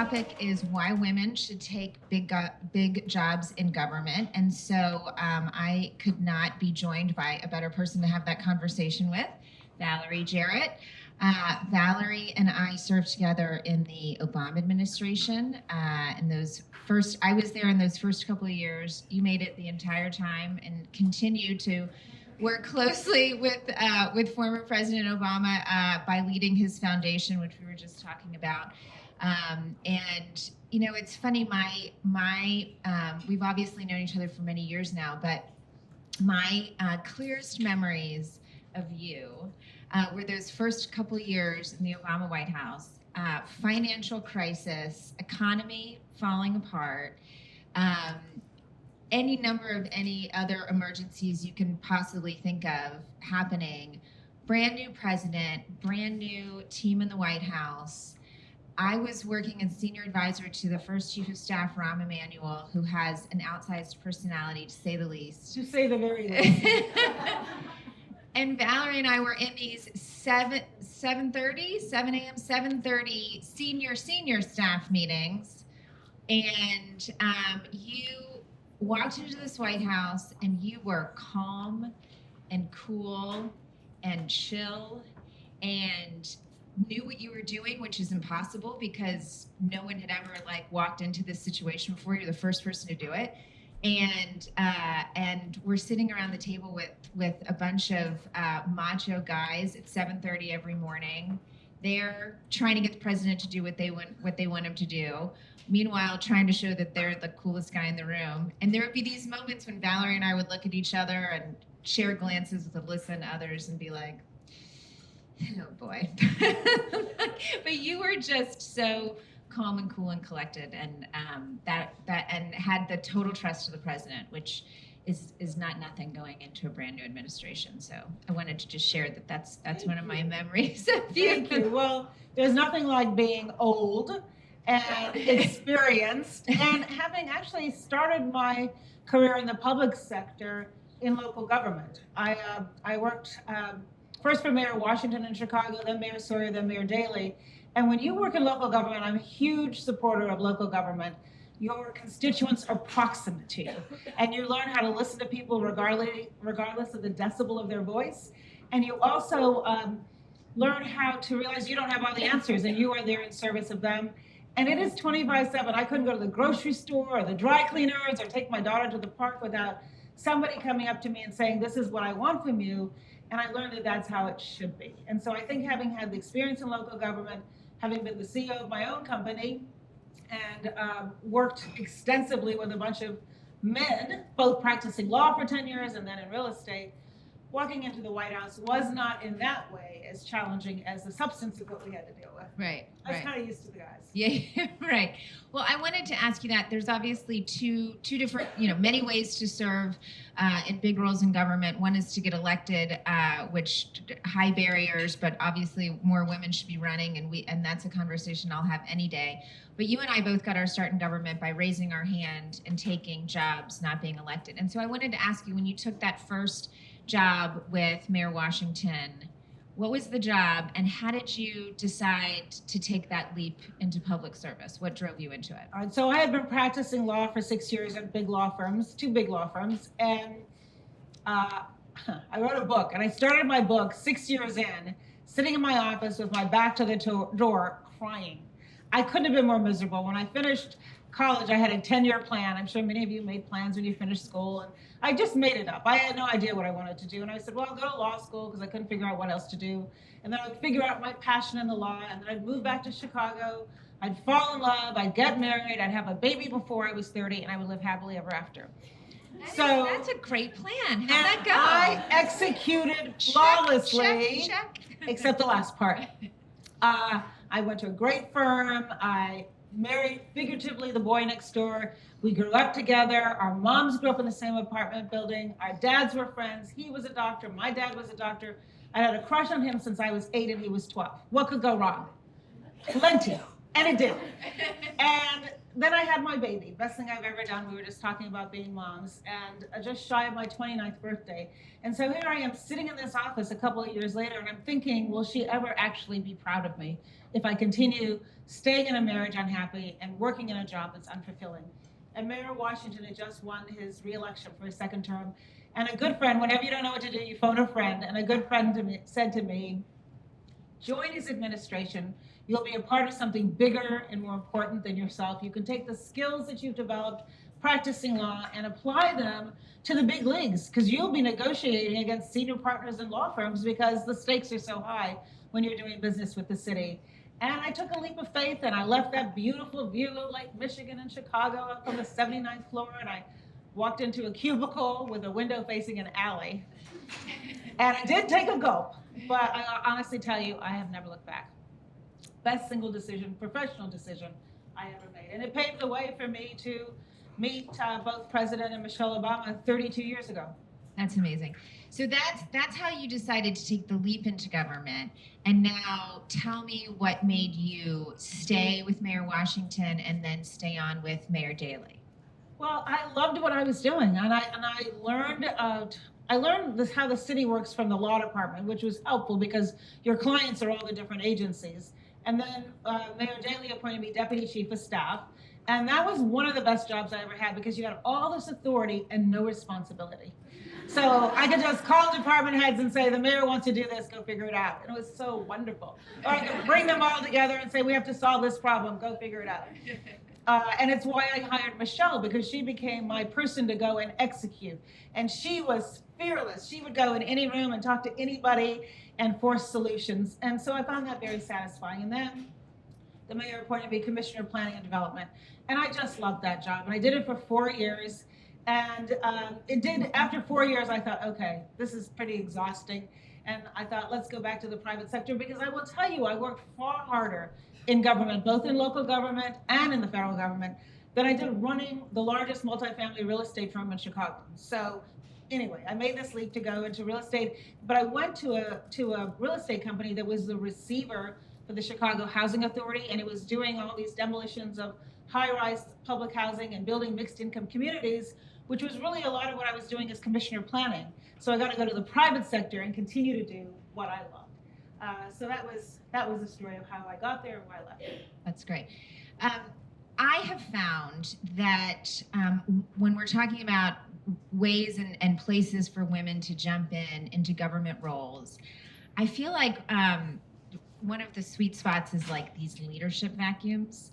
topic is why women should take big jobs in government. And so I could not be joined by a better person to have that conversation with, Valerie Jarrett. Valerie and I served together in the Obama administration. I was there in those first couple of years. You made it the entire time and continue to work closely with former President Obama by leading his foundation, which we were just talking about. And you know, it's funny. We've obviously known each other for many years now, but my clearest memories of you were those first couple years in the Obama White House. Financial crisis, economy falling apart. Any number of any other emergencies you can possibly think of happening. Brand new president, brand new team in the White House. I was working as senior advisor to the first chief of staff, Rahm Emanuel, who has an outsized personality, to say the least. To say the very least. And Valerie and I were in these 7 a.m., 7:30 senior staff meetings. And you walked into this White House and you were calm and cool and chill and knew what you were doing, which is impossible because no one had ever walked into this situation before. You're the first person to do it. And we're sitting around the table with a bunch of macho guys at 7:30 every morning. They're trying to get the president to do what they want him to do. Meanwhile, trying to show that they're the coolest guy in the room. And there would be these moments when Valerie and I would look at each other and share glances with Alyssa and others and be like, oh boy. But you were just so calm and cool and collected, and and had the total trust of the president, which is not nothing going into a brand new administration. So I wanted to just share that's one of my memories of you. Thank you. Well, there's nothing like being old and experienced, and having actually started my career in the public sector in local government. I worked first for Mayor Washington in Chicago, then Mayor Sawyer, then Mayor Daley. And when you work in local government, I'm a huge supporter of local government. Your constituents are proximate to you, and you learn how to listen to people regardless of the decibel of their voice. And you also learn how to realize you don't have all the answers, and you are there in service of them. And it is 24/7. I couldn't go to the grocery store or the dry cleaners or take my daughter to the park without somebody coming up to me and saying, this is what I want from you. And I learned that that's how it should be. And so I think having had the experience in local government, having been the CEO of my own company, and worked extensively with a bunch of men, both practicing law for 10 years and then in real estate, walking into the White House was not in that way as challenging as the substance of what we had to deal with. Right. I was kind of used to the guys. Yeah, right. Well, I wanted to ask you that. There's obviously two different, many ways to serve in big roles in government. One is to get elected, which high barriers, but obviously more women should be running, and that's a conversation I'll have any day. But you and I both got our start in government by raising our hand and taking jobs, not being elected. And so I wanted to ask you, when you took that first job with Mayor Washington, what was the job, and how did you decide to take that leap into public service? What drove you into it? All right, so I had been practicing law for 6 years at big law firms, 2 big law firms, and I wrote a book, and I started my book 6 years in, sitting in my office with my back to the door, crying. I couldn't have been more miserable. When I finished college, I had a 10-year plan. I'm sure many of you made plans when you finished school, and I just made it up. I had no idea what I wanted to do, and I said, well, I'll go to law school because I couldn't figure out what else to do, and then I'd figure out my passion in the law, and then I'd move back to Chicago, I'd fall in love, I'd get married, I'd have a baby before I was 30, and I would live happily ever after. That's a great plan. How'd that go? I executed flawlessly, check. Except the last part. I went to a great firm. I married, figuratively, the boy next door. We grew up together. Our moms grew up in the same apartment building. Our dads were friends. He was a doctor. My dad was a doctor. I had a crush on him since I was 8 and he was 12. What could go wrong? Plenty. And it did. And then I had my baby. Best thing I've ever done. We were just talking about being moms, and just shy of my 29th birthday. And so here I am sitting in this office a couple of years later, and I'm thinking, will she ever actually be proud of me if I continue staying in a marriage unhappy and working in a job that's unfulfilling? And Mayor Washington had just won his reelection for his second term. And a good friend, whenever you don't know what to do, you phone a friend. And a good friend said to me, join his administration. You'll be a part of something bigger and more important than yourself. You can take the skills that you've developed practicing law and apply them to the big leagues, because you'll be negotiating against senior partners in law firms because the stakes are so high when you're doing business with the city. And I took a leap of faith, and I left that beautiful view of Lake Michigan in Chicago up from the 79th floor, and I walked into a cubicle with a window facing an alley. And I did take a gulp, but I honestly tell you, I have never looked back. Best single decision, professional decision I ever made. And it paved the way for me to meet both President and Michelle Obama 32 years ago. That's amazing. So that's how you decided to take the leap into government. And now tell me what made you stay with Mayor Washington and then stay on with Mayor Daley. Well, I loved what I was doing, and I learned how the city works from the law department, which was helpful because your clients are all the different agencies. And then Mayor Daley appointed me deputy chief of staff. And that was one of the best jobs I ever had because you had all this authority and no responsibility. So I could just call department heads and say, the mayor wants to do this, go figure it out. And it was so wonderful. Or I could bring them all together and say, we have to solve this problem, go figure it out. And it's why I hired Michelle, because she became my person to go and execute. And she was fearless. She would go in any room and talk to anybody and force solutions. And so I found that very satisfying. And then the mayor appointed me Commissioner of Planning and Development. And I just loved that job. And I did it for 4 years. And after 4 years, I thought, okay, this is pretty exhausting. And I thought, let's go back to the private sector, because I will tell you, I worked far harder in government, both in local government and in the federal government, than I did running the largest multifamily real estate firm in Chicago. So anyway, I made this leap to go into real estate, but I went to a real estate company that was the receiver for the Chicago Housing Authority, and it was doing all these demolitions of high-rise public housing and building mixed-income communities, which was really a lot of what I was doing as commissioner of planning. So I got to go to the private sector and continue to do what I loved. So that was the story of how I got there and why I left. That's great. I have found that when we're talking about ways and places for women to jump into government roles, I feel like one of the sweet spots is like these leadership vacuums,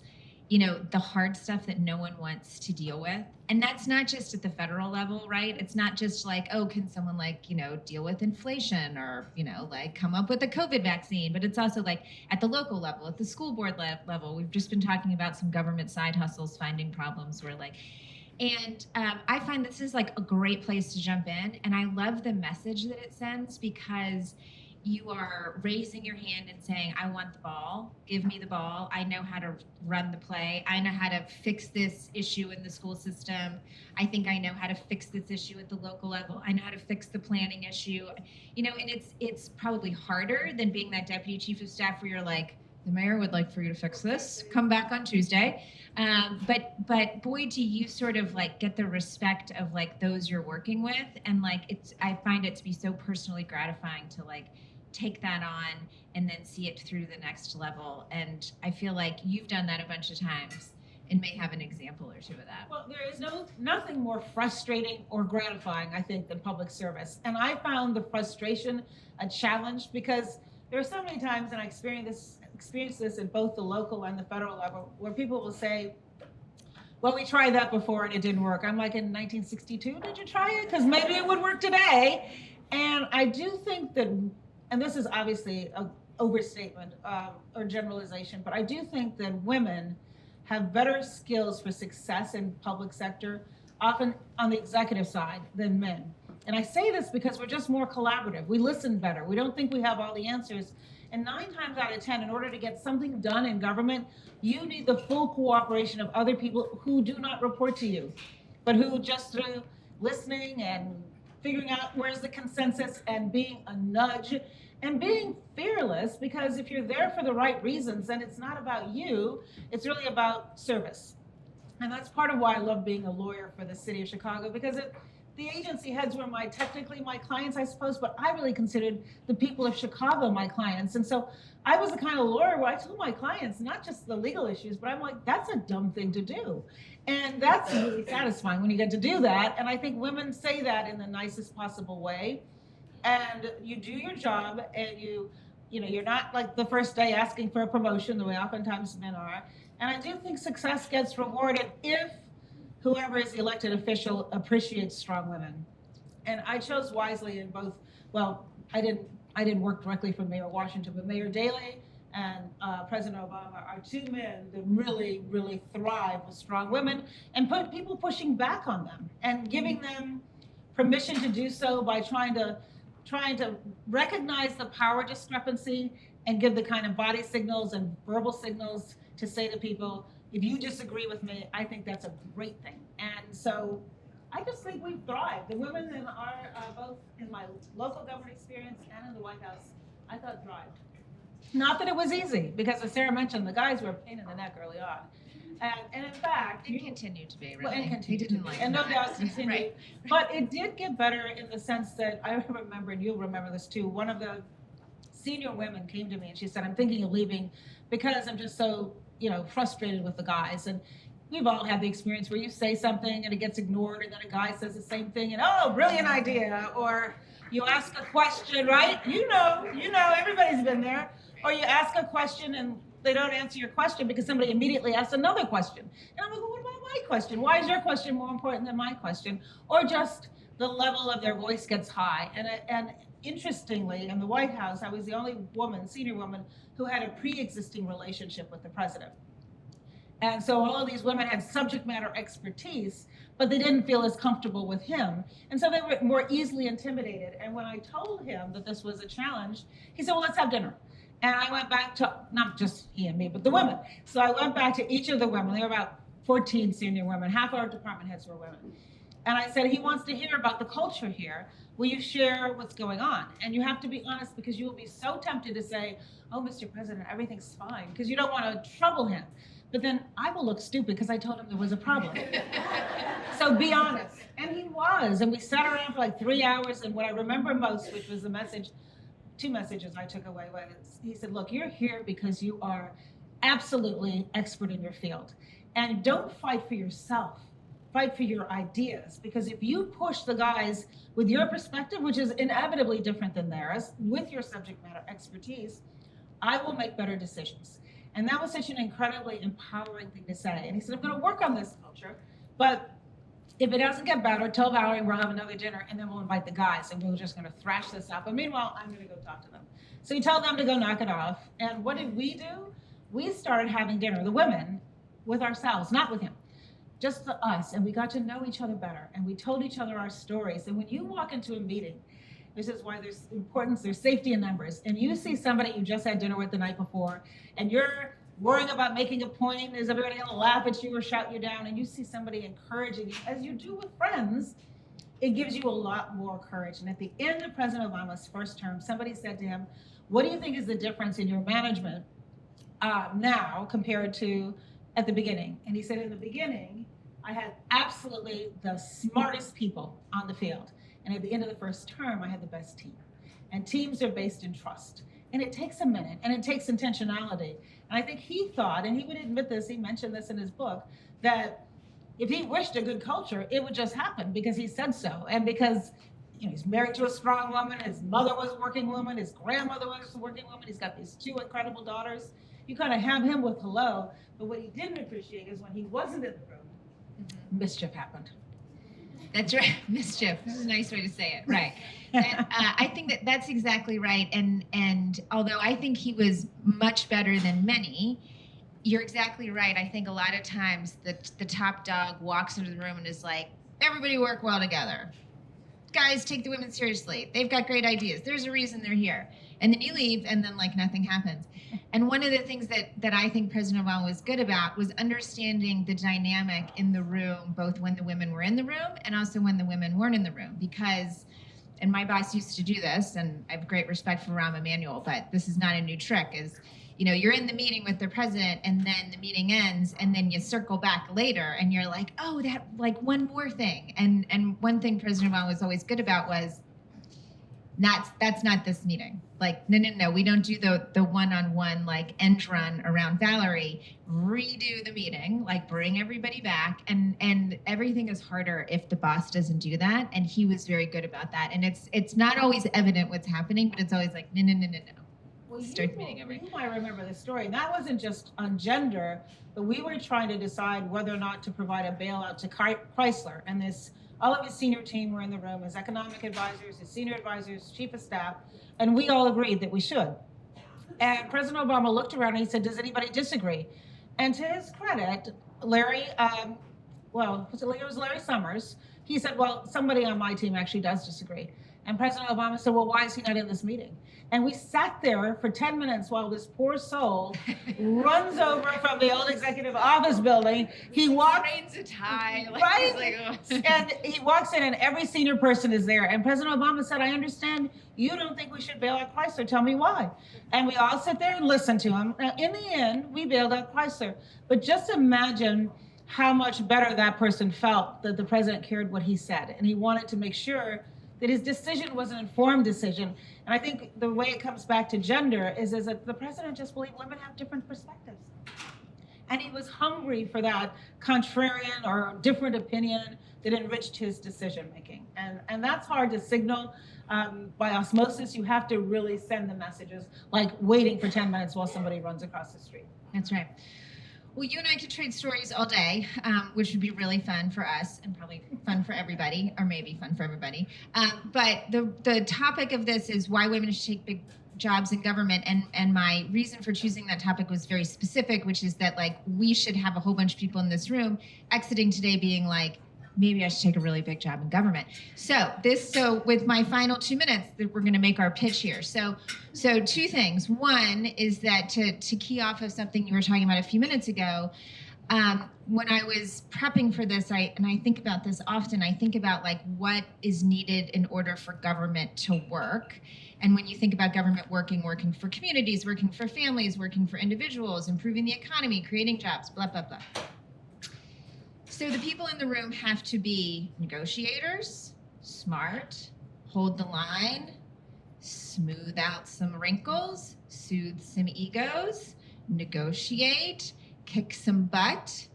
you know, the hard stuff that no one wants to deal with. And that's not just at the federal level, right? It's not just like, oh, can someone like, you know, deal with inflation or, you know, like come up with a COVID vaccine, but it's also like at the local level, at the school board level. We've just been talking about some government side hustles, finding problems where like, and I find this is like a great place to jump in. And I love the message that it sends because you are raising your hand and saying, I want the ball, give me the ball. I know how to run the play. I know how to fix this issue in the school system. I think I know how to fix this issue at the local level. I know how to fix the planning issue. You know, and it's probably harder than being that deputy chief of staff where you're like, the mayor would like for you to fix this. Come back on Tuesday. But boy, do you sort of like get the respect of like those you're working with. And like, I find it to be so personally gratifying to like, take that on and then see it through the next level. And I feel like you've done that a bunch of times and may have an example or two of that. Well, there is nothing more frustrating or gratifying, I think, than public service. And I found the frustration a challenge because there are so many times, and I experienced this at both the local and the federal level, where people will say, well, we tried that before and it didn't work. I'm like, in 1962, did you try it? Because maybe it would work today. And I do think that, and this is obviously an overstatement or generalization, but I do think that women have better skills for success in public sector, often on the executive side, than men. And I say this because we're just more collaborative. We listen better. We don't think we have all the answers. And 9 times out of 10, in order to get something done in government, you need the full cooperation of other people who do not report to you, but who just through listening and figuring out where's the consensus and being a nudge and being fearless, because if you're there for the right reasons, then it's not about you, it's really about service. And that's part of why I love being a lawyer for the city of Chicago, because the agency heads were technically my clients, I suppose, but I really considered the people of Chicago my clients. And so I was the kind of lawyer where I told my clients, not just the legal issues, but I'm like, that's a dumb thing to do. And that's really satisfying when you get to do that. And I think women say that in the nicest possible way. And you do your job, and you're not like the first day asking for a promotion the way oftentimes men are. And I do think success gets rewarded if whoever is the elected official appreciates strong women. And I chose wisely in both. Well, I didn't work directly for Mayor Washington, but Mayor Daley and President Obama are two men that really, really thrive with strong women, and put people pushing back on them and giving them permission to do so by trying to recognize the power discrepancy and give the kind of body signals and verbal signals to say to people, if you disagree with me, I think that's a great thing. And so I just think we've thrived. The women in our, both in my local government experience and in the White House, I thought thrived. Not that it was easy, because as Sarah mentioned, the guys were a pain in the neck early on. And in fact, It continued to be, really. well, and He continued to didn't be, like and no that. doubt continued. Right. But it did get better in the sense that I remember, and you'll remember this too, one of the senior women came to me and she said, I'm thinking of leaving because I'm just so, frustrated with the guys. And we've all had the experience where you say something and it gets ignored, and then a guy says the same thing and, oh, brilliant idea. Or you ask a question, right? Everybody's been there. Or you ask a question and they don't answer your question because somebody immediately asks another question. And I'm like, well, what about my question? Why is your question more important than my question? Or just the level of their voice gets high. And interestingly, in the White House, I was the only senior woman, who had a pre-existing relationship with the president. And so all of these women had subject matter expertise, but they didn't feel as comfortable with him. And so they were more easily intimidated. And when I told him that this was a challenge, he said, well, let's have dinner. And I went back to, not just he and me, but the women. So I went back to each of the women. There were about 14 senior women. Half our department heads were women. And I said, he wants to hear about the culture here. Will you share what's going on? And you have to be honest, because you will be so tempted to say, oh, Mr. President, everything's fine, because you don't want to trouble him. But then I will look stupid because I told him there was a problem. So be honest. And he was. And we sat around for like 3 hours. And what I remember most, which was the message, 2 messages I took away, was he said, look, you're here because you are absolutely expert in your field. And don't fight for yourself. Fight for your ideas. Because if you push the guys with your perspective, which is inevitably different than theirs, with your subject matter expertise, I will make better decisions. And that was such an incredibly empowering thing to say. And he said, I'm going to work on this culture, but if it doesn't get better, tell Valerie we'll have another dinner, and then we'll invite the guys, and we're just going to thrash this out. But meanwhile, I'm going to go talk to them. So he told them to go knock it off. And what did we do? We started having dinner, the women, with ourselves, not with him, just us. And we got to know each other better. And we told each other our stories. And when you walk into a meeting, this is why there's importance, there's safety in numbers. And you see somebody you just had dinner with the night before, and you're worrying about making a point, is everybody gonna laugh at you or shout you down, and you see somebody encouraging you, as you do with friends, it gives you a lot more courage. And at the end of President Obama's first term, somebody said to him, what do you think is the difference in your management now compared to at the beginning? And he said, in the beginning, I had absolutely the smartest people on the field. And at the end of the first term, I had the best team. And teams are based in trust. And it takes a minute, and it takes intentionality. And I think he thought, and he would admit this, he mentioned this in his book, that if he wished a good culture, it would just happen because he said so. And because he's married to a strong woman, his mother was a working woman, his grandmother was a working woman, he's got these 2 incredible daughters. You kind of have him with hello, but what he didn't appreciate is when he wasn't in the room, mischief happened. That's right, mischief. This is a nice way to say it, right? And, I think that's exactly right. And although I think he was much better than many, you're exactly right. I think a lot of times the top dog walks into the room and is like, everybody work well together. Guys, take the women seriously. They've got great ideas. There's a reason they're here. And then you leave, and then like nothing happens. And one of the things that I think President Obama was good about was understanding the dynamic in the room, both when the women were in the room and also when the women weren't in the room. Because, and my boss used to do this, and I have great respect for Rahm Emanuel, but this is not a new trick, is you know, you're in the meeting with the president and then the meeting ends and then you circle back later and you're like, oh, that like one more thing. And one thing President Obama was always good about was that's not this meeting. Like, no, we don't do the one-on-one like end run around Valerie. Redo the meeting, like bring everybody back, and everything is harder if the boss doesn't do that. And he was very good about that. And it's not always evident what's happening, but it's always like no. Well, Start the meeting over. You might remember the story. And that wasn't just on gender, but we were trying to decide whether or not to provide a bailout to Chrysler. And all of his senior team were in the room, his economic advisors, his senior advisors, chief of staff, and we all agreed that we should. And President Obama looked around and he said, does anybody disagree? And to his credit, Larry, it was Larry Summers, he said, well, somebody on my team actually does disagree. And President Obama said, well, why is he not in this meeting? And we sat there for 10 minutes while this poor soul runs over from the old executive office building. He walks, Rains a tie, right? And he walks in and every senior person is there. And President Obama said, I understand you don't think we should bail out Chrysler. Tell me why. And we all sit there and listen to him. Now, in the end, we bailed out Chrysler. But just imagine how much better that person felt that the president cared what he said. And he wanted to make sure that his decision was an informed decision. And I think the way it comes back to gender is that the president just believed women have different perspectives. And he was hungry for that contrarian or different opinion that enriched his decision making. And that's hard to signal by osmosis. You have to really send the messages, like waiting for 10 minutes while somebody runs across the street. That's right. Well, you and I could trade stories all day, which would be really fun for us and probably fun for everybody, or maybe fun for everybody. But the topic of this is why women should take big jobs in government. And my reason for choosing that topic was very specific, which is that like we should have a whole bunch of people in this room exiting today being like, maybe I should take a really big job in government. So with my final 2 minutes, we're going to make our pitch here. So two things. One is that to key off of something you were talking about a few minutes ago, when I was prepping for this, I think about this often. I think about like what is needed in order for government to work. And when you think about government working for communities, working for families, working for individuals, improving the economy, creating jobs, blah, blah, blah. So the people in the room have to be negotiators, smart, hold the line, smooth out some wrinkles, soothe some egos, negotiate, kick some butt,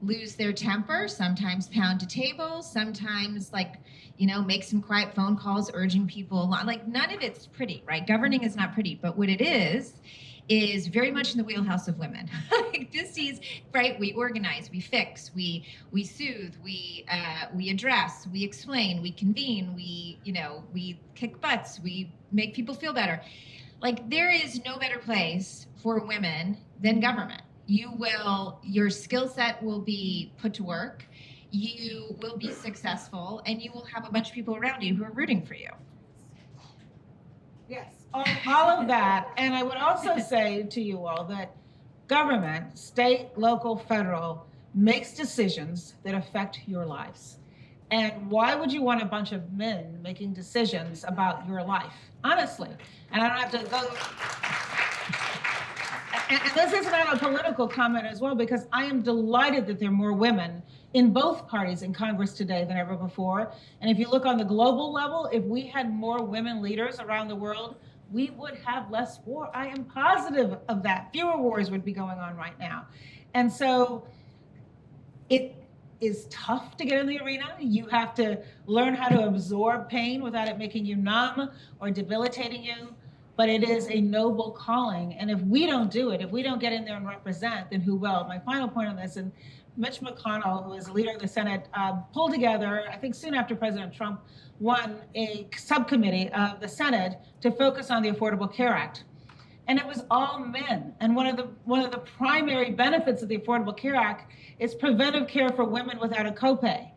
lose their temper, sometimes pound a table, sometimes make some quiet phone calls urging people along. Like none of it's pretty, right? Governing is not pretty, but what it is very much in the wheelhouse of women. This is, right, we organize, we fix, we soothe, we address, we explain, we convene, we kick butts, we make people feel better. Like there is no better place for women than government. Your skill set will be put to work, you will be successful, and you will have a bunch of people around you who are rooting for you. Yes, all of that. And I would also say to you all that government, state, local, federal, makes decisions that affect your lives. And why would you want a bunch of men making decisions about your life? Honestly. And I don't have to go. And this is not a political comment as well, because I am delighted that there are more women in both parties in Congress today than ever before. And if you look on the global level, if we had more women leaders around the world, we would have less war. I am positive of that. Fewer wars would be going on right now. And so it is tough to get in the arena. You have to learn how to absorb pain without it making you numb or debilitating you. But it is a noble calling. And if we don't do it, if we don't get in there and represent, then who will? My final point on this, and Mitch McConnell, who is the leader of the Senate, pulled together, I think soon after President Trump won, a subcommittee of the Senate to focus on the Affordable Care Act. And it was all men. And one of the primary benefits of the Affordable Care Act is preventive care for women without a copay.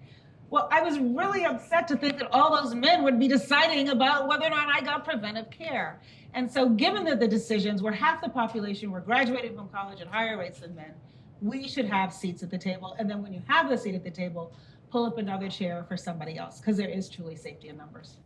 Well, I was really upset to think that all those men would be deciding about whether or not I got preventive care. And so given that the decisions where half the population were graduating from college at higher rates than men, we should have seats at the table. And then when you have the seat at the table, pull up another chair for somebody else, because there is truly safety in numbers.